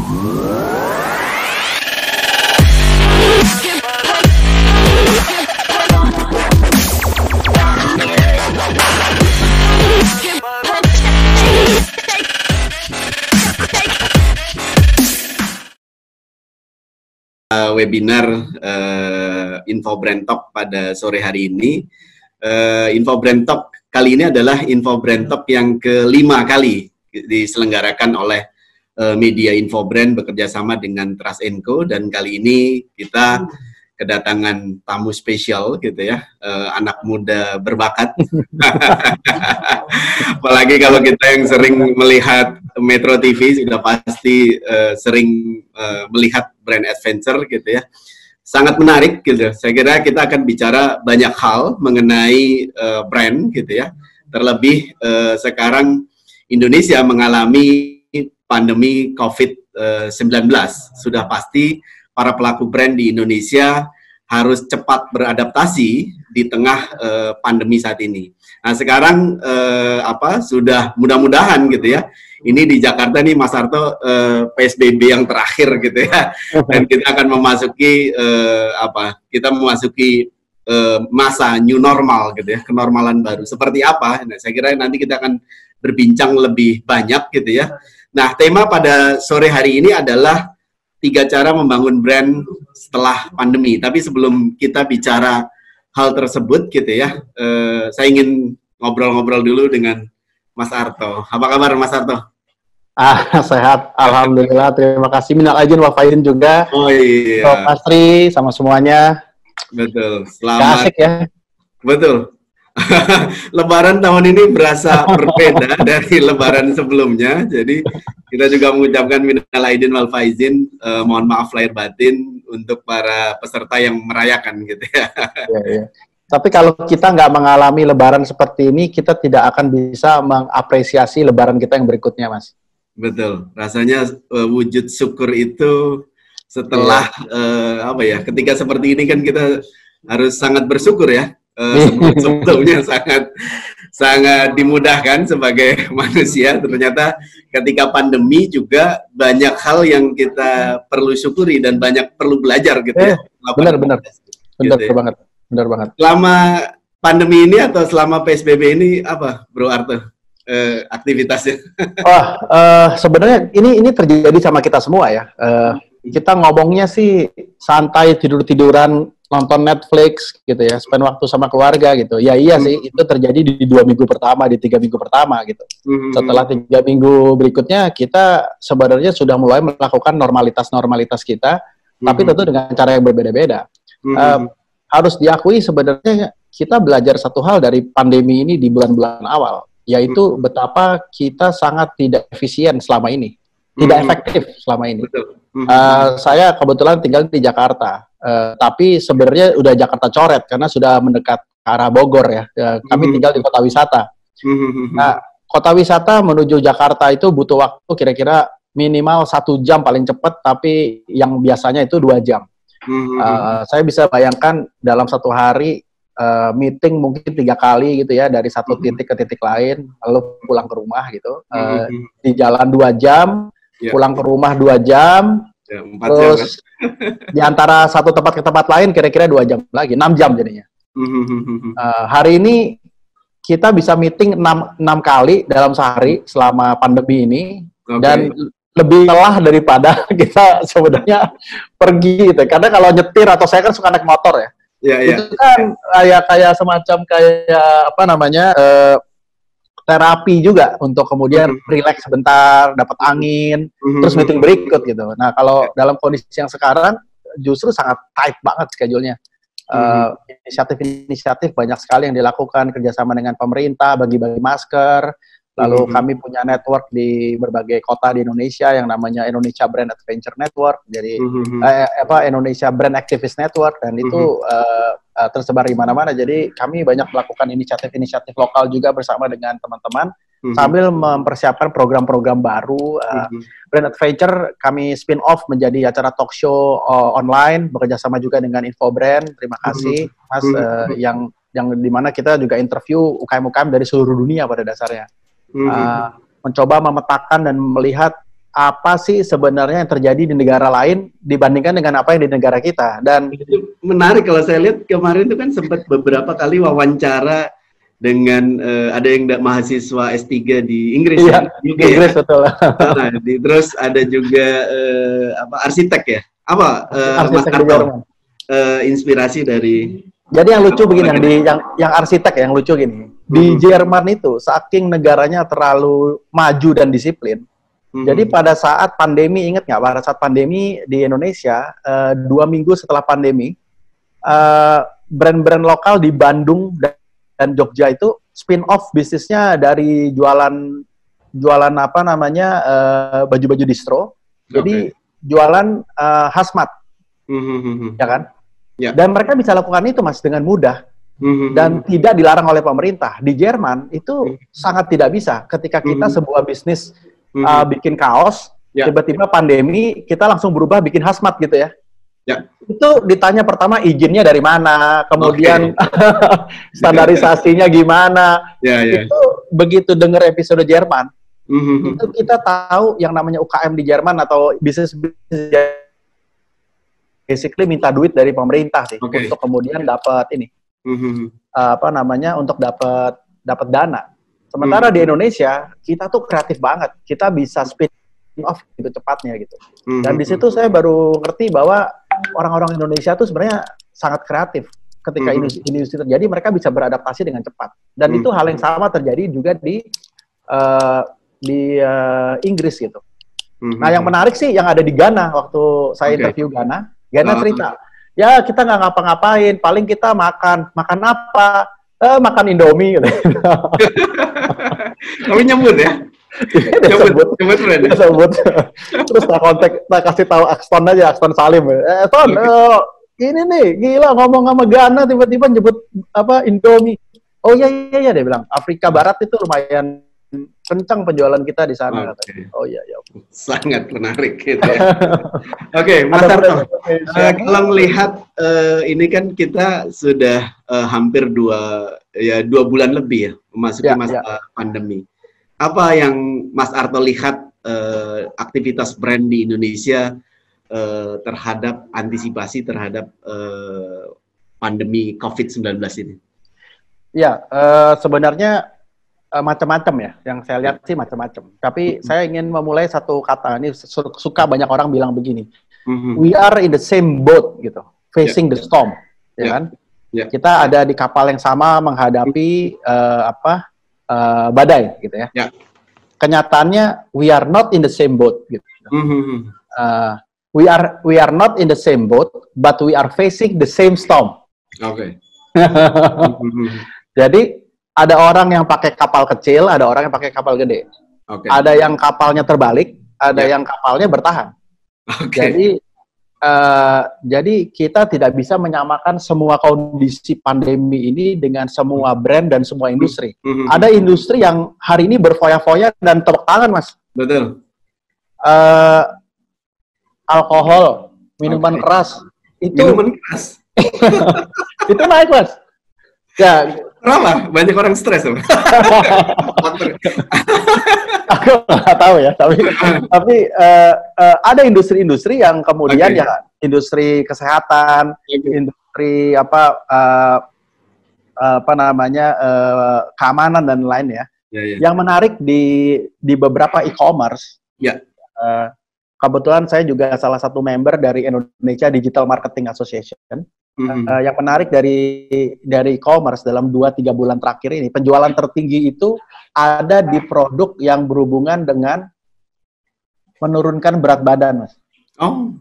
Webinar Info Brand Talk pada sore hari ini. Info Brand Talk kali ini adalah Info Brand Talk yang kelima kali diselenggarakan oleh media Info Brand bekerjasama dengan Trust & Co, dan kali ini kita kedatangan tamu spesial gitu ya, anak muda berbakat. Apalagi kalau kita yang sering melihat Metro TV sudah pasti sering melihat brand adventure gitu ya. Sangat menarik gitu. Saya kira kita akan bicara banyak hal mengenai brand gitu ya. Terlebih sekarang Indonesia mengalami pandemi COVID-19. Sudah pasti para pelaku brand di Indonesia harus cepat beradaptasi di tengah pandemi saat ini. Nah sekarang sudah mudah-mudahan gitu ya. Ini di Jakarta nih Mas Arto PSBB yang terakhir gitu ya. Dan kita akan memasuki masa new normal gitu ya, kenormalan baru. Seperti apa? Nah, saya kira nanti kita akan berbincang lebih banyak gitu ya. Nah, tema pada sore hari ini adalah 3 cara membangun brand setelah pandemi. Tapi sebelum kita bicara hal tersebut gitu ya, saya ingin ngobrol-ngobrol dulu dengan Mas Arto. Apa kabar Mas Arto? Sehat, alhamdulillah. Terima kasih. Minal aidin wal faizin juga. Oh iya. Mas Tri sama semuanya. Betul. Selamat. Asik ya. Betul. Lebaran tahun ini berasa berbeda dari Lebaran sebelumnya. Jadi kita juga mengucapkan minal aidin wal faizin, mohon maaf lahir batin untuk para peserta yang merayakan gitu ya. Iya. Tapi kalau kita nggak mengalami Lebaran seperti ini, kita tidak akan bisa mengapresiasi Lebaran kita yang berikutnya, Mas. Betul. Rasanya wujud syukur itu setelah ketika seperti ini kan kita harus sangat bersyukur ya. Sebelumnya sangat dimudahkan sebagai manusia. Ternyata ketika pandemi juga banyak hal yang kita perlu syukuri dan banyak perlu belajar gitu ya. Benar banget. Selama pandemi ini atau selama PSBB ini apa, Bro Arto, aktivitasnya? Sebenarnya ini terjadi sama kita semua ya. Kita ngomongnya sih santai, tidur-tiduran, nonton Netflix gitu ya, spend waktu sama keluarga gitu. Ya iya sih, itu terjadi di 2 minggu pertama, di 3 minggu pertama gitu. Setelah 3 minggu berikutnya, kita sebenarnya sudah mulai melakukan normalitas kita, tapi tentu dengan cara yang berbeda-beda. Harus diakui sebenarnya kita belajar satu hal dari pandemi ini di bulan-bulan awal, yaitu betapa kita sangat tidak efisien selama ini, tidak efektif selama ini. Saya kebetulan tinggal di Jakarta, tapi sebenarnya udah Jakarta coret karena sudah mendekat ke arah Bogor ya. Kami tinggal di kota wisata. Nah, kota wisata menuju Jakarta itu butuh waktu kira-kira minimal 1 jam paling cepat, tapi yang biasanya itu 2 jam. Saya bisa bayangkan dalam satu hari meeting mungkin 3 kali gitu ya, dari satu titik ke titik lain, lalu pulang ke rumah gitu. Di jalan 2 jam, pulang ke rumah 2 jam, terus di antara satu tempat ke tempat lain kira-kira 2 jam lagi, 6 jam jadinya. Hari ini kita bisa meeting 6 kali dalam sehari selama pandemi ini, dan lebih lelah daripada kita sebenarnya pergi gitu. Karena kalau nyetir, atau saya kan suka naik motor ya. Itu kan kayak semacam terapi juga untuk kemudian relax sebentar, dapat angin, terus meeting berikut gitu. Nah, kalau dalam kondisi yang sekarang justru sangat tight banget schedule-nya. Inisiatif banyak sekali yang dilakukan, kerjasama dengan pemerintah, bagi-bagi masker. Lalu kami punya network di berbagai kota di Indonesia yang namanya Indonesia Brand Adventure Network, jadi Indonesia Brand Activist Network, dan itu tersebar di mana-mana. Jadi kami banyak melakukan inisiatif-inisiatif lokal juga bersama dengan teman-teman, sambil mempersiapkan program-program baru. Brand Adventure kami spin off menjadi acara talk show online, bekerjasama juga dengan Info Brand. Terima kasih Mas, yang dimana kita juga interview UKM-UKM dari seluruh dunia pada dasarnya. Mencoba memetakan dan melihat apa sih sebenarnya yang terjadi di negara lain dibandingkan dengan apa yang di negara kita. Dan itu menarik kalau saya lihat kemarin itu kan sempat beberapa kali wawancara dengan ada yang mahasiswa S3 di Inggris iya, ya, UK Inggris ya. betul. Nah, terus ada juga arsitek ya. Apa Mas Arsitek di Arto? Jerman. Inspirasi dari. Jadi yang lucu begini, yang arsitek yang lucu gini. Di Jerman itu saking negaranya terlalu maju dan disiplin. Jadi pada saat pandemi, ingat nggak? Pada saat pandemi di Indonesia, 2 minggu setelah pandemi, brand-brand lokal di Bandung dan Jogja itu spin-off bisnisnya dari jualan apa namanya baju-baju distro. Jadi jualan hazmat, ya kan? Ya. Dan mereka bisa lakukan itu, Mas, dengan mudah. Dan tidak dilarang oleh pemerintah. Di Jerman itu sangat tidak bisa. Ketika kita sebuah bisnis bikin kaos, tiba-tiba pandemi, kita langsung berubah bikin hazmat gitu ya. Ya. Itu ditanya pertama izinnya dari mana, kemudian standarisasinya gimana. Itu begitu dengar episode Jerman, itu kita tahu yang namanya UKM di Jerman atau bisnis basically minta duit dari pemerintah sih untuk kemudian dapat ini apa namanya untuk dapat dana. Sementara di Indonesia kita tuh kreatif banget, kita bisa spin off gitu cepatnya gitu. Dan di situ saya baru ngerti bahwa orang-orang Indonesia tuh sebenarnya sangat kreatif. Ketika industri terjadi, mereka bisa beradaptasi dengan cepat. Dan itu hal yang sama terjadi juga di Inggris gitu. Nah, yang menarik sih yang ada di Ghana waktu saya interview Ghana cerita, ya kita nggak ngapa-ngapain, paling kita makan apa? Makan Indomie gitu. Tapi nyebut ya? Nyebut friend. Sebut. Terus tak kasih tahu Axton aja, Axton Salim. Ton, ini nih, gila ngomong sama Ghana tiba-tiba nyebut apa Indomie. Oh iya dia bilang, Afrika Barat itu lumayan kencang penjualan kita di sana. Oh iya. Sangat menarik gitu ya. Oke, Mas Arto. Kalau melihat ini kan kita sudah hampir 2 bulan lebih ya memasuki masa pandemi. Apa yang Mas Arto lihat aktivitas brand di Indonesia terhadap antisipasi terhadap pandemi COVID-19 ini? Ya, sebenarnya macam-macam ya, yang saya lihat sih macam-macam. Tapi saya ingin memulai satu kata, ini suka banyak orang bilang begini, we are in the same boat gitu, facing the storm, ya kan? Kita ada di kapal yang sama menghadapi badai gitu ya. Kenyataannya we are not in the same boat gitu. We are not in the same boat, but we are facing the same storm. Oke. Jadi ada orang yang pakai kapal kecil, ada orang yang pakai kapal gede. Ada yang kapalnya terbalik, ada yang kapalnya bertahan. Jadi kita tidak bisa menyamakan semua kondisi pandemi ini dengan semua brand dan semua industri. Ada industri yang hari ini berfoya-foya dan tepuk tangan, Mas. Betul. Alkohol, minuman keras. Minuman keras? Itu naik, Mas. Ya. Kenapa? Banyak orang stres. Aku nggak tahu ya, tapi ada industri-industri yang kemudian ya industri kesehatan, industri keamanan dan lain ya. Yang menarik di beberapa e-commerce. Kebetulan saya juga salah satu member dari Indonesia Digital Marketing Association. Yang menarik dari e-commerce dalam 2-3 bulan terakhir ini, penjualan tertinggi itu ada di produk yang berhubungan dengan menurunkan berat badan, Mas. Oh,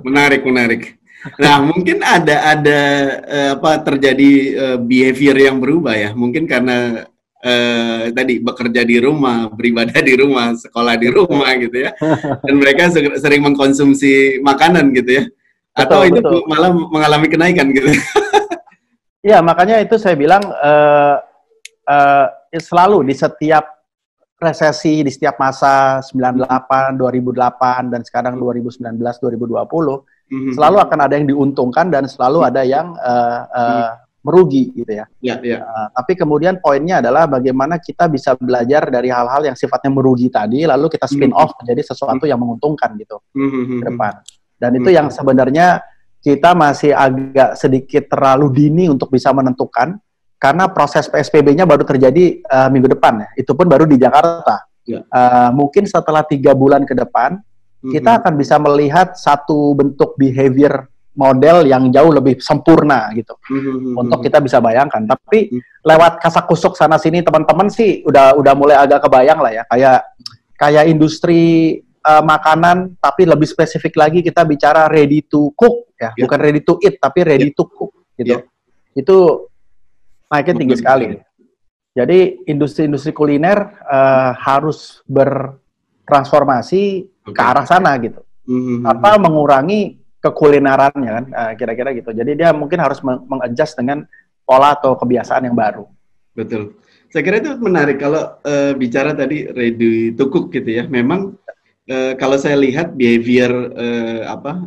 menarik. Nah, mungkin ada terjadi behavior yang berubah ya. Mungkin karena tadi bekerja di rumah, beribadah di rumah, sekolah di rumah gitu ya. Dan mereka sering mengkonsumsi makanan gitu ya. Atau itu malah mengalami kenaikan gitu. Iya, makanya itu saya bilang selalu di setiap resesi, di setiap masa 98, 2008, dan sekarang 2019, 2020, selalu akan ada yang diuntungkan dan selalu ada yang merugi gitu ya. Ya, ya. Tapi kemudian poinnya adalah bagaimana kita bisa belajar dari hal-hal yang sifatnya merugi tadi, lalu kita spin off menjadi sesuatu yang menguntungkan gitu ke depan. Dan itu yang sebenarnya kita masih agak sedikit terlalu dini untuk bisa menentukan, karena proses PSBB-nya baru terjadi minggu depan ya. Itu pun baru di Jakarta. Ya. Mungkin setelah 3 bulan ke depan, kita akan bisa melihat satu bentuk behavior model yang jauh lebih sempurna gitu untuk kita bisa bayangkan. Tapi lewat kasak kusuk sana sini teman-teman sih udah mulai agak kebayang lah ya, kayak industri makanan, tapi lebih spesifik lagi kita bicara ready to cook ya, bukan ready to eat tapi ready to cook gitu. Itu naiknya tinggi sekali. Jadi industri-industri kuliner harus bertransformasi ke arah sana gitu, apa mengurangi kekulinerannya kan, kira-kira gitu. Jadi dia mungkin harus mengadjust dengan pola atau kebiasaan yang baru. Betul. Saya kira itu menarik kalau bicara tadi ready to cook gitu ya. Memang kalau saya lihat behavior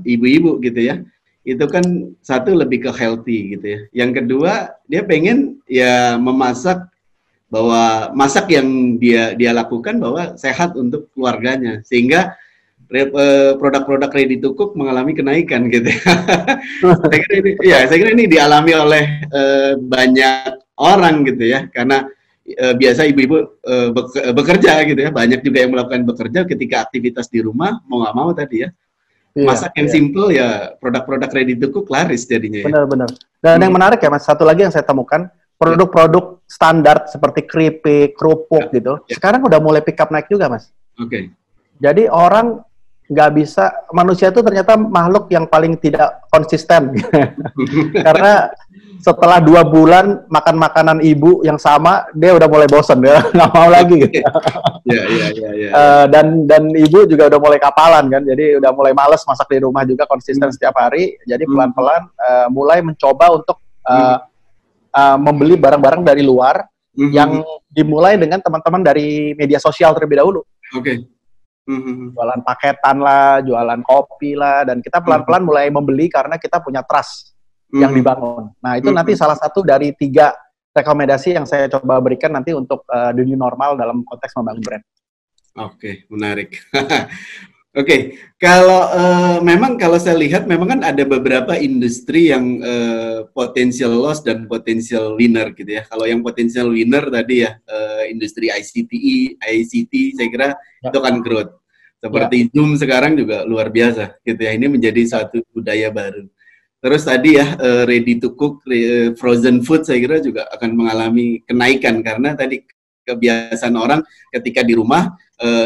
ibu-ibu gitu ya, itu kan satu lebih ke healthy gitu ya. Yang kedua dia pengen ya memasak, bahwa masak yang dia lakukan bahwa sehat untuk keluarganya, sehingga produk-produk ready to cook mengalami kenaikan gitu. Saya kira ini dialami oleh banyak orang gitu ya, karena biasa ibu-ibu bekerja gitu ya, banyak juga yang melakukan bekerja ketika aktivitas di rumah, mau nggak mau tadi ya, masak yang simple ya, produk-produk ready to cook laris jadinya ya. Benar-benar. Dan yang menarik ya Mas, satu lagi yang saya temukan, produk-produk standar seperti keripik, kerupuk gitu, sekarang udah mulai pick up naik juga Mas. Oke. Jadi orang nggak bisa, manusia itu ternyata makhluk yang paling tidak konsisten. Karena setelah 2 bulan makan makanan ibu yang sama, dia udah mulai bosan, dia nggak mau lagi. Gitu. Dan ibu juga udah mulai kapalan kan, jadi udah mulai males masak di rumah juga konsisten setiap hari. Jadi pelan-pelan mulai mencoba untuk membeli barang-barang dari luar yang dimulai dengan teman-teman dari media sosial terlebih dahulu. Oke. Jualan paketan lah, jualan kopi lah, dan kita pelan-pelan mulai membeli karena kita punya trust yang dibangun. Nah itu nanti salah satu dari 3 rekomendasi yang saya coba berikan nanti untuk the new normal dalam konteks membangun brand. Oke, menarik. Oke, kalau memang kalau saya lihat memang kan ada beberapa industri yang potential loss dan potential winner gitu ya. Kalau yang potential winner tadi ya industri ICT saya kira itu kan growth. Seperti Zoom sekarang juga luar biasa gitu ya. Ini menjadi satu budaya baru. Terus tadi ya ready to cook, frozen food saya kira juga akan mengalami kenaikan karena tadi kebiasaan orang ketika di rumah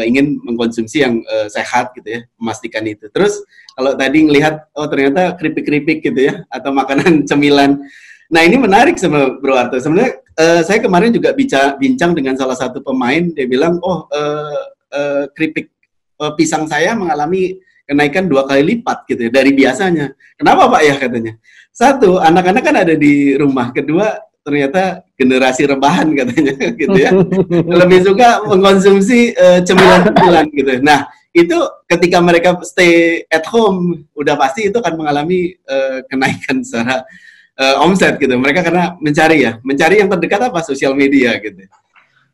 ingin mengkonsumsi yang sehat gitu ya, memastikan itu. Terus kalau tadi ngelihat ternyata keripik-keripik gitu ya atau makanan cemilan. Nah, ini menarik sama Bro Arto. Sebenarnya saya kemarin juga bincang dengan salah satu pemain, dia bilang keripik pisang saya mengalami kenaikan 2 kali lipat gitu ya dari biasanya. Kenapa Pak ya katanya? Satu, anak-anak kan ada di rumah. Kedua, ternyata generasi rebahan katanya gitu ya. Lebih suka mengkonsumsi cemilan-cemilan gitu. Nah, itu ketika mereka stay at home udah pasti itu akan mengalami kenaikan secara omset gitu. Mereka karena mencari yang terdekat apa? Sosial media gitu.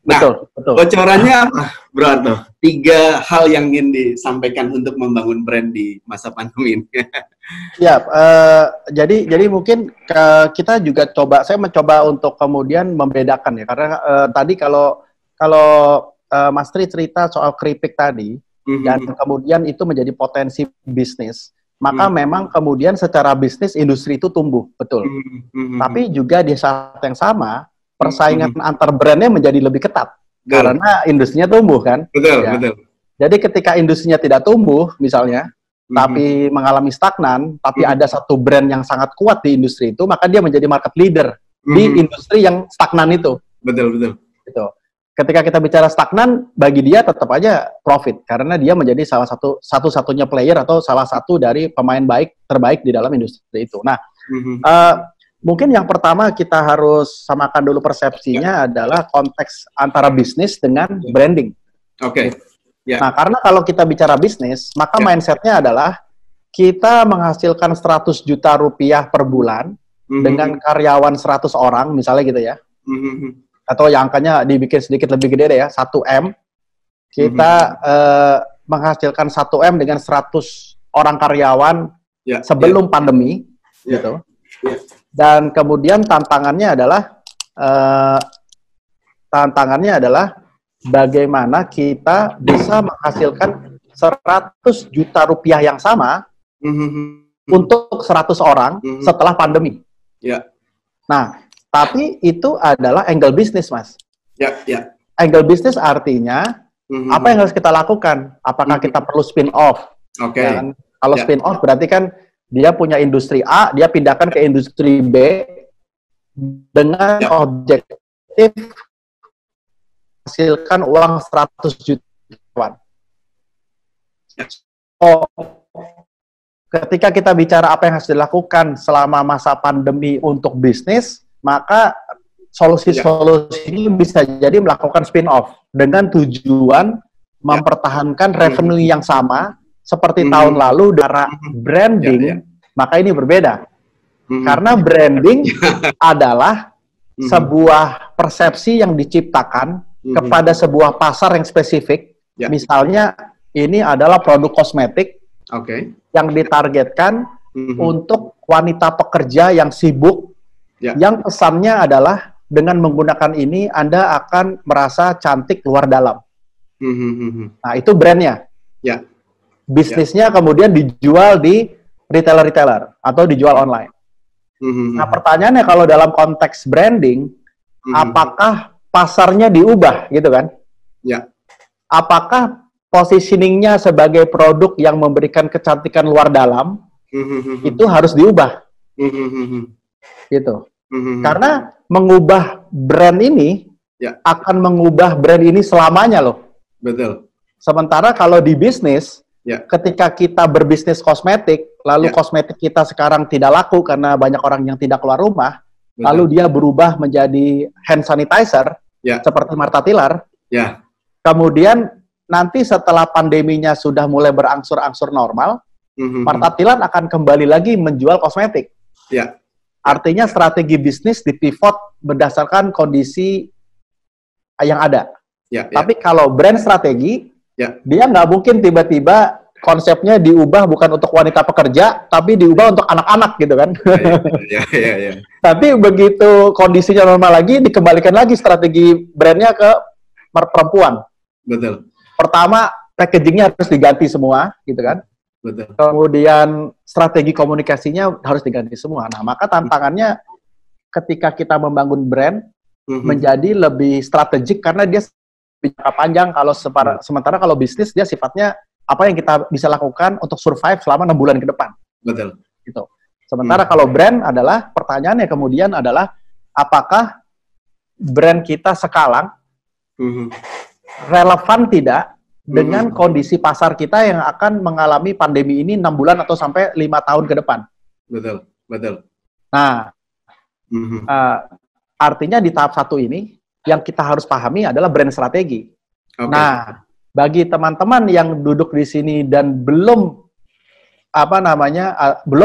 Nah, betul. Bocorannya apa, Bro Arto? 3 hal yang ingin disampaikan untuk membangun brand di masa pandemi ini. Ya, jadi mungkin kita juga saya mencoba untuk kemudian membedakan ya, karena tadi kalau Mas Tri cerita soal keripik tadi, dan kemudian itu menjadi potensi bisnis, maka memang kemudian secara bisnis industri itu tumbuh, betul. Tapi juga di saat yang sama, persaingan antar brandnya menjadi lebih ketat, karena industrinya tumbuh kan. Betul. Jadi ketika industrinya tidak tumbuh, misalnya, tapi mengalami stagnan, tapi ada satu brand yang sangat kuat di industri itu, maka dia menjadi market leader di industri yang stagnan itu. Betul. Gitu. Ketika kita bicara stagnan, bagi dia tetap aja profit, karena dia menjadi salah satu-satunya player atau salah satu dari pemain terbaik di dalam industri itu. Nah, mungkin yang pertama kita harus samakan dulu persepsinya adalah konteks antara bisnis dengan branding. Oke. Nah, karena kalau kita bicara bisnis, maka mindsetnya adalah kita menghasilkan 100 juta rupiah per bulan dengan karyawan 100 orang, misalnya gitu ya. Atau yang angkanya dibikin sedikit lebih gede deh ya, 1M. Kita menghasilkan 1M dengan 100 orang karyawan sebelum pandemi, gitu. Dan kemudian tantangannya adalah bagaimana kita bisa menghasilkan 100 juta rupiah yang sama untuk 100 orang setelah pandemi. Nah, tapi itu adalah angle bisnis, Mas. Angle bisnis artinya apa yang harus kita lakukan? Apakah kita perlu spin off? Dan kalau spin off berarti kan dia punya industri A, dia pindahkan ke industri B dengan objektif hasilkan uang 100 juta. Ketika kita bicara apa yang harus dilakukan selama masa pandemi untuk bisnis, maka solusi-solusi ini bisa jadi melakukan spin-off dengan tujuan mempertahankan revenue yang sama seperti tahun lalu. Cara branding, maka ini berbeda. Karena branding adalah sebuah persepsi yang diciptakan kepada sebuah pasar yang spesifik. Misalnya, ini adalah produk kosmetik yang ditargetkan untuk wanita pekerja yang sibuk, yang pesannya adalah dengan menggunakan ini Anda akan merasa cantik luar dalam. Nah, itu brandnya. Bisnisnya kemudian dijual di retailer-retailer atau dijual online. Nah, pertanyaannya kalau dalam konteks branding, apakah pasarnya diubah, gitu kan? Apakah positioningnya sebagai produk yang memberikan kecantikan luar dalam itu harus diubah, gitu. Karena mengubah brand ini akan mengubah brand ini selamanya loh. Betul. Sementara kalau di bisnis, ketika kita berbisnis kosmetik, lalu kosmetik kita sekarang tidak laku karena banyak orang yang tidak keluar rumah, lalu dia berubah menjadi hand sanitizer seperti Martha Tilar. Kemudian nanti setelah pandeminya sudah mulai berangsur-angsur normal, Martha Tilar akan kembali lagi menjual kosmetik. Artinya strategi bisnis dipivot berdasarkan kondisi yang ada. Tapi kalau brand strategi, dia nggak mungkin tiba-tiba konsepnya diubah bukan untuk wanita pekerja, tapi diubah untuk anak-anak gitu kan. Tapi begitu kondisinya normal lagi, dikembalikan lagi strategi brandnya ke perempuan. Betul. Pertama, packagingnya harus diganti semua, gitu kan. Betul. Kemudian strategi komunikasinya harus diganti semua. Nah, maka tantangannya ketika kita membangun brand menjadi lebih strategik karena dia jangka panjang. Kalau sementara kalau bisnis dia sifatnya apa yang kita bisa lakukan untuk survive selama 6 bulan ke depan. Betul. Gitu. Sementara kalau brand adalah pertanyaannya kemudian adalah apakah brand kita sekarang relevan tidak dengan kondisi pasar kita yang akan mengalami pandemi ini 6 bulan atau sampai 5 tahun ke depan. Betul, betul. Nah, artinya di tahap 1 ini, yang kita harus pahami adalah brand strategi. Nah, bagi teman-teman yang duduk di sini dan belum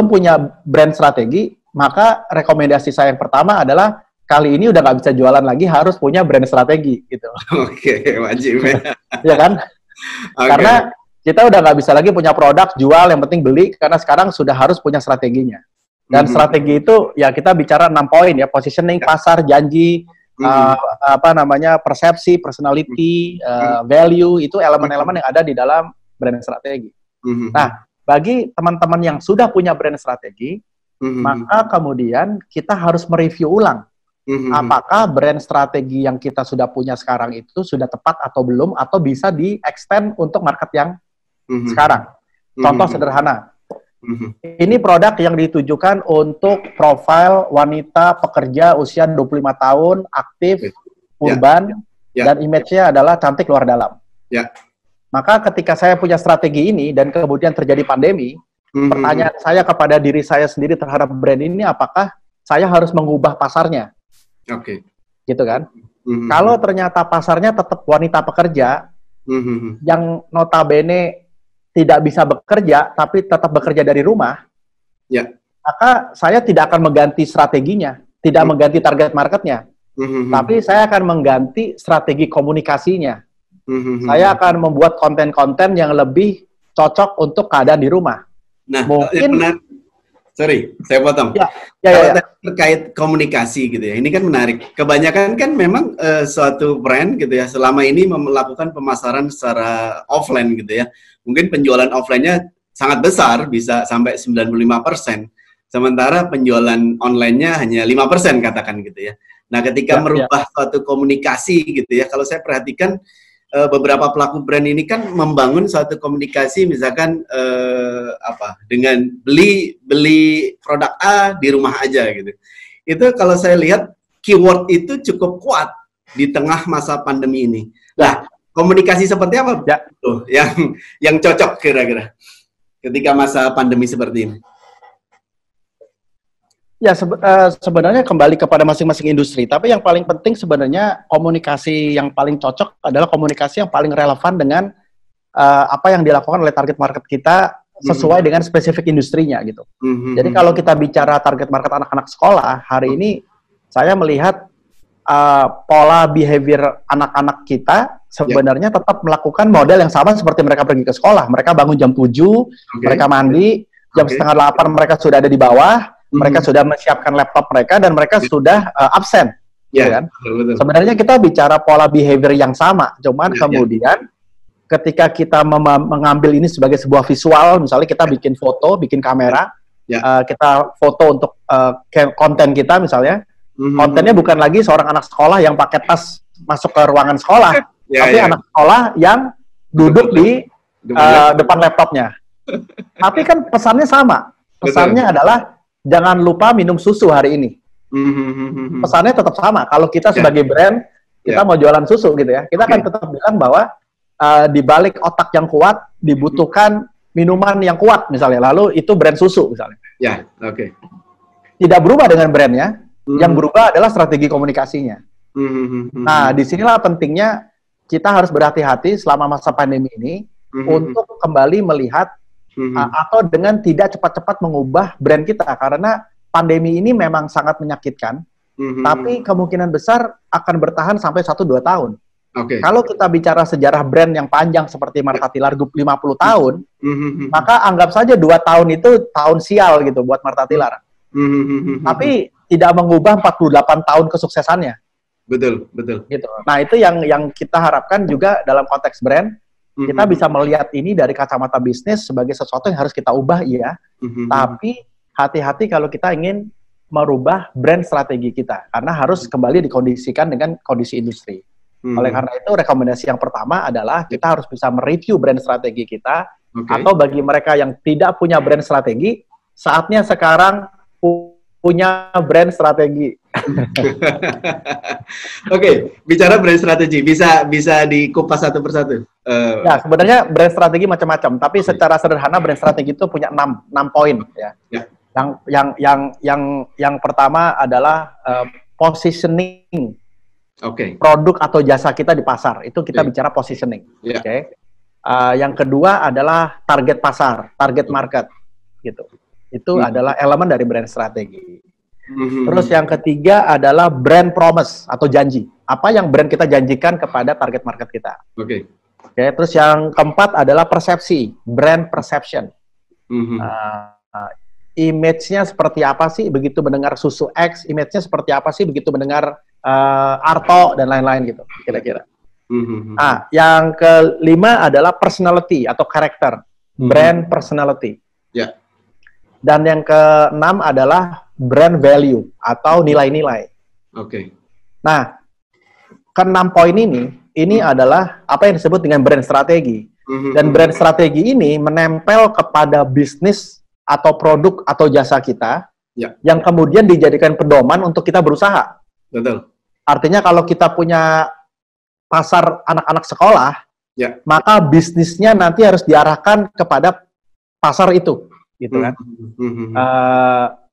punya brand strategi, maka rekomendasi saya yang pertama adalah kali ini udah nggak bisa jualan lagi, harus punya brand strategi gitu. Wajib ya. Ya kan? Karena kita udah nggak bisa lagi punya produk, jual, yang penting beli, karena sekarang sudah harus punya strateginya. Dan strategi itu, ya kita bicara 6 poin ya, positioning, pasar, janji, persepsi, personality, value, itu elemen-elemen yang ada di dalam brand strategi. Nah, bagi teman-teman yang sudah punya brand strategi, maka kemudian kita harus mereview ulang. Apakah brand strategi yang kita sudah punya sekarang itu sudah tepat atau belum, atau bisa di-extend untuk market yang sekarang. Contoh sederhana, ini produk yang ditujukan untuk profil wanita pekerja usia 25 tahun, aktif, urban, dan image-nya adalah cantik luar dalam. Maka ketika saya punya strategi ini, dan kemudian terjadi pandemi, pertanyaan saya kepada diri saya sendiri terhadap brand ini, apakah saya harus mengubah pasarnya? Gitu kan? Kalau ternyata pasarnya tetap wanita pekerja, yang notabene tidak bisa bekerja, tapi tetap bekerja dari rumah, maka saya tidak akan mengganti strateginya, tidak mengganti target marketnya, tapi saya akan mengganti strategi komunikasinya. Saya akan membuat konten-konten yang lebih cocok untuk keadaan di rumah. Nah, mungkin sorry, saya potong. Ya. Terkait komunikasi gitu ya, ini kan menarik. Kebanyakan kan memang suatu brand gitu ya, selama ini melakukan pemasaran secara offline gitu ya. Mungkin penjualan offline-nya sangat besar, bisa sampai 95%. Sementara penjualan online-nya hanya 5% katakan gitu ya. Nah, ketika merubah suatu komunikasi gitu ya, kalau saya perhatikan beberapa pelaku brand ini kan membangun suatu komunikasi misalkan dengan beli produk A di rumah aja gitu. Itu kalau saya lihat keyword itu cukup kuat di tengah masa pandemi ini. Nah, komunikasi seperti apa tuh yang cocok kira-kira ketika masa pandemi seperti ini? Ya, sebenarnya kembali kepada masing-masing industri. Tapi yang paling penting sebenarnya komunikasi yang paling cocok adalah komunikasi yang paling relevan dengan apa yang dilakukan oleh target market kita sesuai dengan spesifik industrinya gitu. Jadi kalau kita bicara target market anak-anak sekolah, hari ini saya melihat pola behavior anak-anak kita sebenarnya tetap melakukan model yang sama seperti mereka pergi ke sekolah. Mereka bangun jam 7, mereka mandi, jam setengah 8 mereka sudah ada di bawah. Mereka sudah menyiapkan laptop mereka dan mereka sudah absen, kan? Betul. Sebenarnya kita bicara pola behavior yang sama, cuman kemudian ketika kita mengambil ini sebagai sebuah visual, misalnya kita bikin foto, bikin kamera, kita foto untuk konten kita misalnya, kontennya bukan lagi seorang anak sekolah yang pakai tas masuk ke ruangan sekolah, tapi anak sekolah yang duduk di depan laptopnya. Tapi kan pesannya sama, pesannya adalah jangan lupa minum susu hari ini. Pesannya tetap sama. Kalau kita sebagai brand, kita mau jualan susu gitu ya, kita akan tetap bilang bahwa di balik otak yang kuat dibutuhkan minuman yang kuat misalnya. Lalu itu brand susu misalnya. Tidak berubah dengan brandnya, yang berubah adalah strategi komunikasinya. Nah, disinilah pentingnya kita harus berhati-hati selama masa pandemi ini untuk kembali melihat atau dengan tidak cepat-cepat mengubah brand kita, karena pandemi ini memang sangat menyakitkan, tapi kemungkinan besar akan bertahan sampai 1-2 tahun. Kalau kita bicara sejarah brand yang panjang seperti Martha Tilar 50 tahun, maka anggap saja 2 tahun itu tahun sial gitu buat Martha Tilar. Tapi tidak mengubah 48 tahun kesuksesannya. Betul. Gitu. Nah, itu yang kita harapkan juga dalam konteks brand. Kita bisa melihat ini dari kacamata bisnis sebagai sesuatu yang harus kita ubah, tapi hati-hati kalau kita ingin merubah brand strategi kita, karena harus kembali dikondisikan dengan kondisi industri. Oleh karena itu, rekomendasi yang pertama adalah kita harus bisa mereview brand strategi kita, atau bagi mereka yang tidak punya brand strategi, saatnya sekarang punya brand strategi. Bicara brand strategi, bisa dikupas satu persatu. Ya, sebenarnya brand strategi macam-macam, tapi secara sederhana brand strategi itu punya 6 poin ya. Yang pertama adalah positioning. Produk atau jasa kita di pasar, itu kita bicara positioning. Yang kedua adalah target pasar, target market gitu. Itu adalah elemen dari brand strategi. Terus yang ketiga adalah brand promise atau janji. Apa yang brand kita janjikan kepada target market kita. Terus yang keempat adalah persepsi, brand perception. Image-nya seperti apa sih begitu mendengar susu X, image-nya seperti apa sih begitu mendengar Arto dan lain-lain gitu, kira-kira. Yang kelima adalah personality atau karakter, brand personality. Dan yang keenam adalah brand value atau nilai-nilai. Nah, keenam poin ini adalah apa yang disebut dengan brand strategi. Dan brand strategi ini menempel kepada bisnis atau produk atau jasa kita yang kemudian dijadikan pedoman untuk kita berusaha. Artinya kalau kita punya pasar anak-anak sekolah, maka bisnisnya nanti harus diarahkan kepada pasar itu. Gitu kan?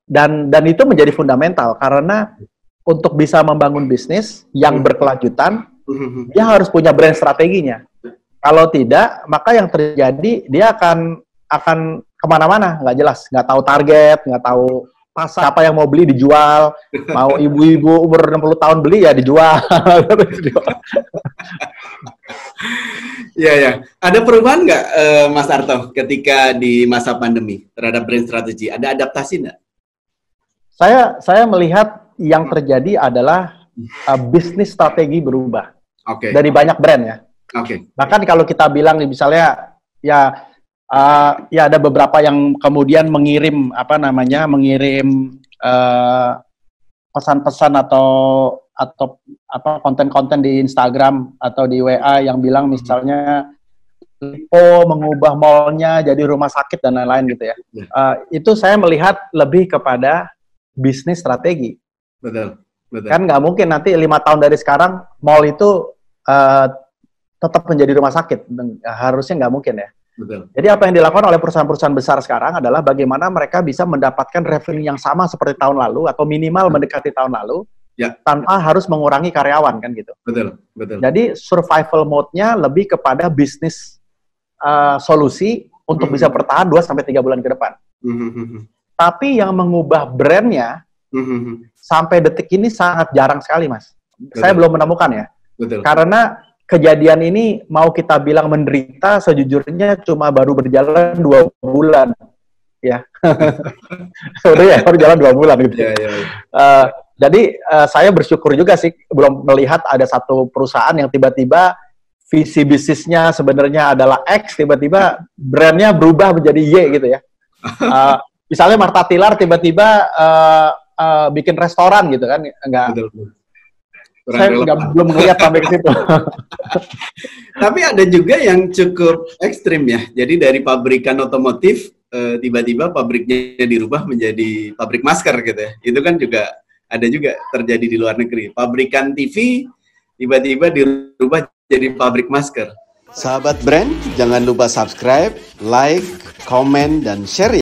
Dan itu menjadi fundamental karena untuk bisa membangun bisnis yang berkelanjutan, dia harus punya brand strateginya. Kalau tidak, maka yang terjadi dia akan akan kemana-mana, nggak jelas, nggak tahu target, nggak tahu pasar, siapa yang mau beli dijual, mau ibu-ibu umur 60 tahun beli ya dijual. Iya, ya. Ada perubahan nggak, Mas Arto, ketika di masa pandemi terhadap brand strategi? Ada adaptasi nggak? Saya melihat yang terjadi adalah bisnis strategi berubah. Oke. Dari banyak brand ya. Oke. Bahkan kalau kita bilang misalnya ya ada beberapa yang kemudian mengirim pesan-pesan atau konten-konten di Instagram atau di WA yang bilang misalnya Lipo mengubah mallnya jadi rumah sakit dan lain-lain gitu ya. Itu saya melihat lebih kepada bisnis strategi. Betul. Kan nggak mungkin nanti 5 tahun dari sekarang mall itu tetap menjadi rumah sakit. Harusnya nggak mungkin ya. Betul. Jadi apa yang dilakukan oleh perusahaan-perusahaan besar sekarang adalah bagaimana mereka bisa mendapatkan revenue yang sama seperti tahun lalu atau minimal mendekati tahun lalu tanpa harus mengurangi karyawan kan gitu. Betul. Jadi survival mode-nya lebih kepada bisnis solusi untuk bisa bertahan 2-3 bulan ke depan. Tapi yang mengubah brand-nya sampai detik ini sangat jarang sekali, Mas. Betul. Saya belum menemukan ya. Betul. Karena kejadian ini mau kita bilang menderita, sejujurnya cuma baru berjalan 2 bulan. Ya. Udah ya, baru jalan 2 bulan gitu. Jadi saya bersyukur juga sih belum melihat ada satu perusahaan yang tiba-tiba visi bisnisnya sebenarnya adalah X, tiba-tiba brandnya berubah menjadi Y gitu ya. Misalnya Martha Tilar tiba-tiba bikin restoran gitu kan, saya belum melihat sampai ke situ. Tapi ada juga yang cukup ekstrim ya. Jadi dari pabrikan otomotif tiba-tiba pabriknya dirubah menjadi pabrik masker gitu ya. Itu kan juga ada juga terjadi di luar negeri. Pabrikan TV tiba-tiba dirubah jadi pabrik masker. Sahabat brand, jangan lupa subscribe, like, komen, dan share.